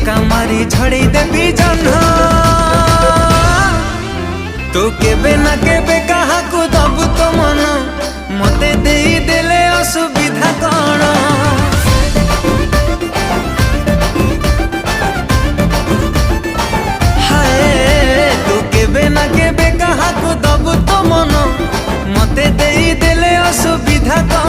धक्का मारी झड़ी देवी जन्ह तू केबे ना केबे कहा को दबु तो मन मते देई देले असुविधा कौन हाय तू केबे ना केबे कहा को दबु तो मन मते देई देले असुविधा कौन।